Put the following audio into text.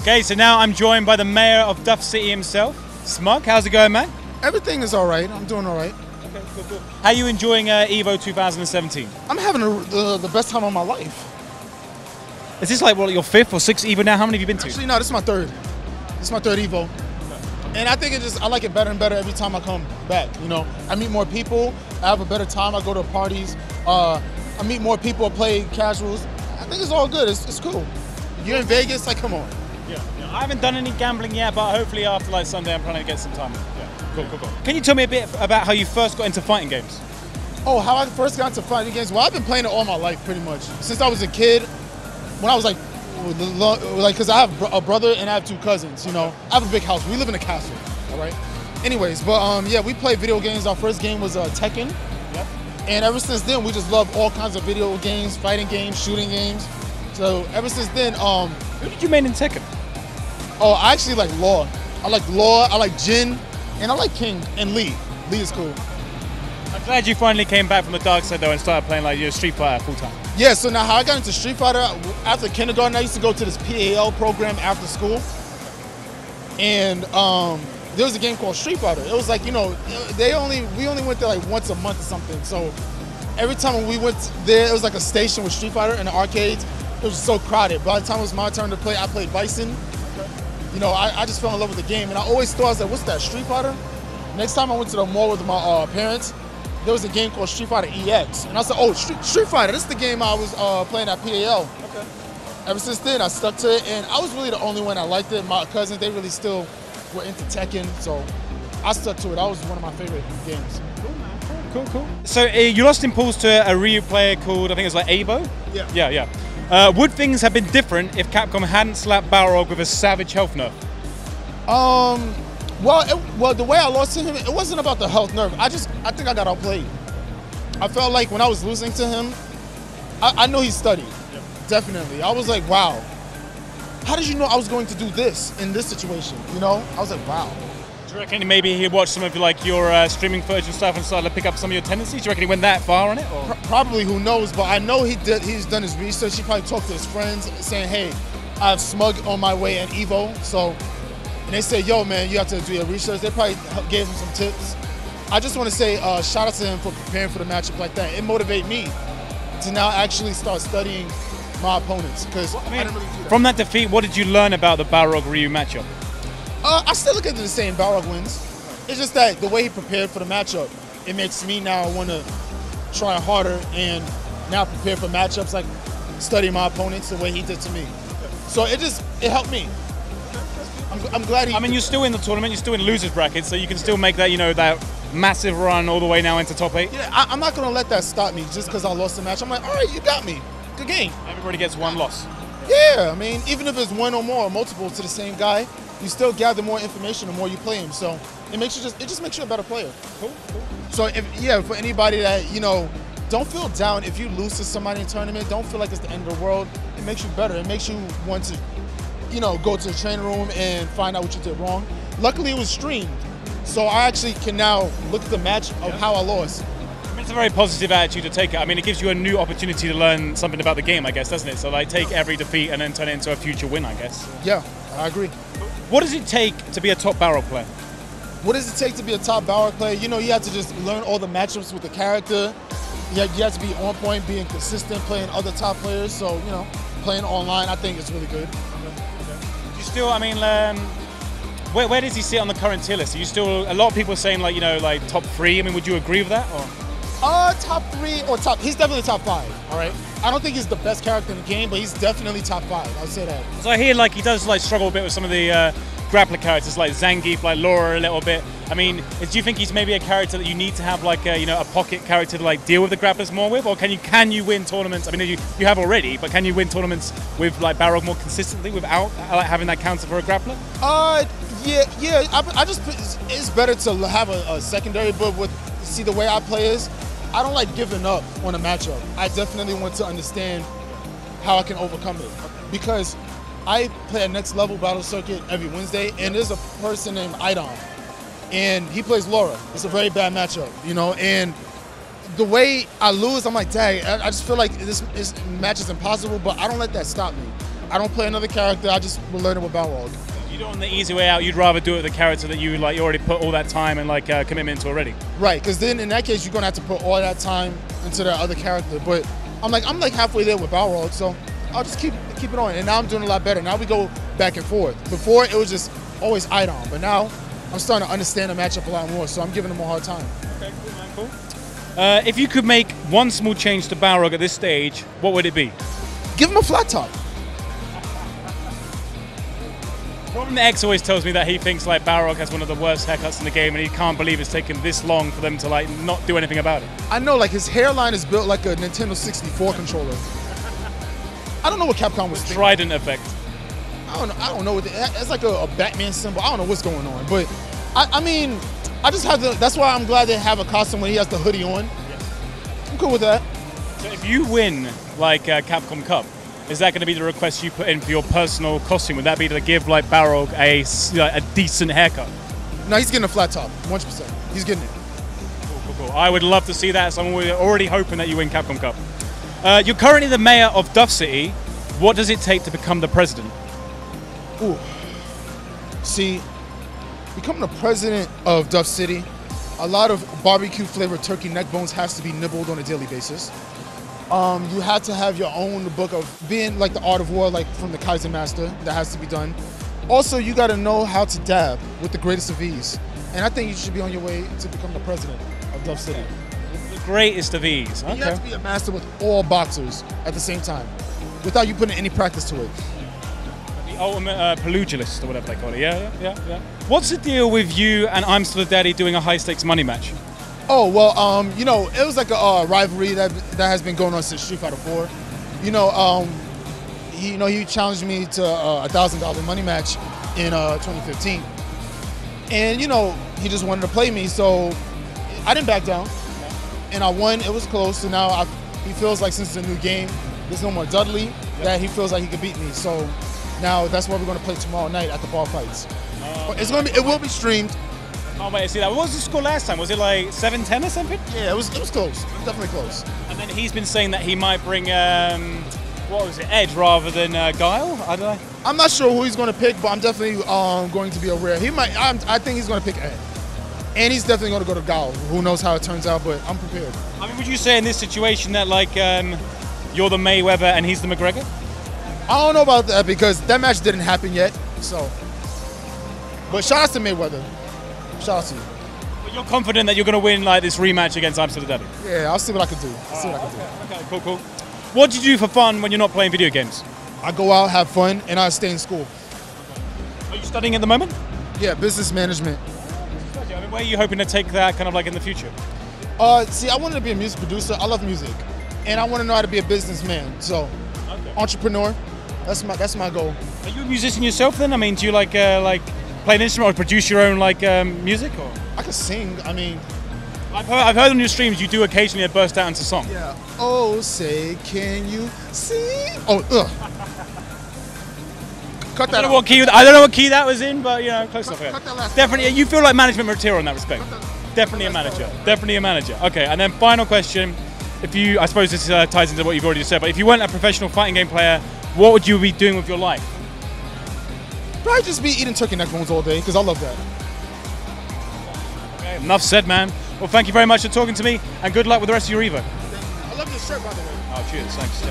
Okay, so now I'm joined by the mayor of Duff City himself, Smug. How's it going, man? Everything is all right. I'm doing all right. Okay, cool. How are you enjoying EVO 2017? I'm having the best time of my life. Is this like, what, your 5th or 6th EVO now? How many have you been to? Actually, no, this is my 3rd. This is my 3rd EVO. And I think I like it better and better every time I come back, you know. I meet more people, I have a better time, I go to parties, I meet more people, play casuals. I think it's all good, it's cool. You're in Vegas, like, come on. Yeah. I haven't done any gambling yet, but hopefully after like Sunday I'm trying to get some time. Yeah, cool. Can you tell me a bit about how you first got into fighting games? Oh, how I first got into fighting games? Well, I've been playing it all my life, pretty much. Since I was a kid, when I was like, because I have a brother and I have 2 cousins, you know. I have a big house. We live in a castle, all right? Anyways, but yeah, we play video games. Our first game was Tekken. Yep. And ever since then, we just love all kinds of video games, fighting games, shooting games. So ever since then, who did you main in Tekken? Oh, I actually like Law. I like Law, I like Jin, and I like King and Lee. Lee is cool. I'm glad you finally came back from the dark side though and started playing like your Street Fighter full time. Yeah, so now how I got into Street Fighter, after kindergarten, I used to go to this PAL program after school. And there was a game called Street Fighter. It was like, you know, we only went there like once a month or something. So every time we went there, it was like a station with Street Fighter in the arcades. It was so crowded. By the time it was my turn to play, I played Bison. You know, I just fell in love with the game. And I always thought, I was like, what's that, Street Fighter? Next time I went to the mall with my parents, there was a game called Street Fighter EX. And I said, oh, Street Fighter, this is the game I was playing at PAL. Okay. Ever since then, I stuck to it. And I was really the only one that liked it. My cousins, they really still were into Tekken. So I stuck to it. That was one of my favorite games. Cool. So you lost in pools to a Ryu player called, I think it was like EVO? Yeah. Would things have been different if Capcom hadn't slapped Balrog with a savage health nerf? Well, the way I lost to him, it wasn't about the health nerf. I think I got outplayed. I felt like when I was losing to him, I know he studied, definitely. I was like, wow, how did you know I was going to do this in this situation? You know, I was like, wow. Do you reckon maybe he watched some of like your streaming footage and stuff and started to pick up some of your tendencies? Do you reckon he went that far on it? Or? Probably, who knows? But I know he's done his research. He probably talked to his friends saying, hey, I have Smug on my way in EVO. So, and they said, yo, man, you have to do your research. They probably gave him some tips. I just want to say shout out to him for preparing for the matchup like that. It motivated me to now actually start studying my opponents because I didn't really do that. From that defeat, what did you learn about the Balrog-Ryu matchup? I still look at it the same. Balrog wins. It's just that the way he prepared for the matchup, it makes me now want to try harder and now prepare for matchups, like study my opponents the way he did to me. So it helped me. I'm glad he. I mean, you're still in the tournament. You're still in losers bracket, so you can still make that, you know, that massive run all the way now into top 8. Yeah, I'm not gonna let that stop me just because I lost the match. I'm like, all right, you got me. Good game. Everybody gets one loss. Yeah, I mean, even if it's one or more, or multiple to the same guy, you still gather more information the more you play him. So it just makes you a better player. Cool. So for anybody that, you know, don't feel down if you lose to somebody in a tournament. Don't feel like it's the end of the world. It makes you better. It makes you want to, you know, go to the training room and find out what you did wrong. Luckily, it was streamed, so I actually can now look at the match of how I lost. It's a very positive attitude to take it. I mean, it gives you a new opportunity to learn something about the game, I guess, doesn't it? So, like, take every defeat and then turn it into a future win, I guess. Yeah, I agree. What does it take to be a top Balrog player? What does it take to be a top Balrog player? You know, you have to just learn all the matchups with the character. You have to be on point, being consistent, playing other top players. So, you know, playing online, I think it's really good. Do you still, I mean, where does he sit on the current tier list? Are you still, a lot of people are saying, like, you know, like top 3. I mean, would you agree with that? Or? Top 3 or he's definitely top 5, all right? I don't think he's the best character in the game, but he's definitely top 5, I'll say that. So I hear, like, he does, like, struggle a bit with some of the grappler characters, like Zangief, like Laura a little bit. I mean, do you think he's maybe a character that you need to have, like, a, you know, a pocket character to, like, deal with the grapplers more with? Or can you win tournaments? I mean, you have already, but can you win tournaments with, like, Balrog more consistently without, like, having that counter for a grappler? Yeah. I just, it's better to have a secondary, but see, the way I play is, I don't like giving up on a matchup. I definitely want to understand how I can overcome it. Because I play a next level battle circuit every Wednesday, and there's a person named Idon, and he plays Laura. It's a very bad matchup, you know, and the way I lose, I'm like, dang, I just feel like this match is impossible, but I don't let that stop me. I don't play another character. I just will learn it with Balrog. You don't want the easy way out. You'd rather do it with the character that you like. You already put all that time and like commitment into already. Right, because then in that case you're gonna have to put all that time into that other character. But I'm like halfway there with Balrog, so I'll just keep it on. And now I'm doing a lot better. Now we go back and forth. Before it was just always Idom, but now I'm starting to understand the matchup a lot more. So I'm giving him a hard time. Okay, cool, man, cool. If you could make one small change to Balrog at this stage, what would it be? Give him a flat top. Problem X always tells me that he thinks like Balrog has one of the worst haircuts in the game, and he can't believe it's taken this long for them to like not do anything about it. I know, like his hairline is built like a Nintendo 64 controller. I don't know what Capcom was thinking. Trident effect. I don't know. It's like a Batman symbol. I don't know what's going on, but I mean, I just have to. That's why I'm glad they have a costume when he has the hoodie on. Yeah. I'm cool with that. So if you win like Capcom Cup, is that going to be the request you put in for your personal costume? Would that be to give like Balrog a decent haircut? No, he's getting a flat top, 100%. He's getting it. Cool. I would love to see that, so I'm already hoping that you win Capcom Cup. You're currently the mayor of Duff City. What does it take to become the president? Ooh. See, becoming the president of Duff City, a lot of barbecue flavored turkey neck bones has to be nibbled on a daily basis. You have to have your own book of being like the art of war, like from the Kaizen Master, that has to be done. Also, you got to know how to dab with the greatest of ease. And I think you should be on your way to become the president of Duff City. The greatest of ease. Okay. You have to be a master with all boxers at the same time, without you putting any practice to it. The ultimate pugilist, or whatever they call it. Yeah. What's the deal with you and I'm Still a Daddy doing a high stakes money match? Oh, well, you know, it was like a rivalry that has been going on since Street Fighter 4. He challenged me to a $1,000 money match in 2015. And, he just wanted to play me, so I didn't back down. And I won. It was close, so now he feels like since it's a new game, there's no more Dudley, that he feels like he could beat me. So now that's what we're going to play tomorrow night at the bar fights. But it will be streamed. Oh, wait, I see that. What was the score last time? Was it like 7-10 or something? Yeah, it was close. It was definitely close. And then he's been saying that he might bring, Edge rather than Guile? I don't know. I'm not sure who he's going to pick, but I'm definitely going to be aware. I think he's going to pick Ed. And he's definitely going to go to Guile. Who knows how it turns out, but I'm prepared. I mean, would you say in this situation that, like, you're the Mayweather and he's the McGregor? I don't know about that because that match didn't happen yet, so. But shout out to Mayweather. Shout out to you. But you're confident that you're going to win like this rematch against I'm Still a Daddy? Yeah, I'll see what I can do. Okay, cool. What do you do for fun when you're not playing video games? I go out, have fun, and I stay in school. Are you studying at the moment? Yeah, business management. I mean, where are you hoping to take that kind of like in the future? See, I wanted to be a music producer. I love music. And I want to know how to be a businessman. So, entrepreneur, that's my goal. Are you a musician yourself then? I mean, do you like play an instrument or produce your own like music? Or I can sing. I mean, I've heard on your streams you do occasionally burst out into song. Yeah. Oh, say, can you sing? Oh, ugh. Cut that. I don't know what key that was in, but close enough. Cut that last Definitely, you feel like management material in that respect. Definitely a manager. Definitely a manager. Okay, and then final question. I suppose this ties into what you've already said, but if you weren't a professional fighting game player, what would you be doing with your life? Probably just be eating turkey neck bones all day, because I love that. Okay, enough said, man. Well, thank you very much for talking to me, and good luck with the rest of your EVO. I love your shirt, by the way. Oh, cheers. Thanks.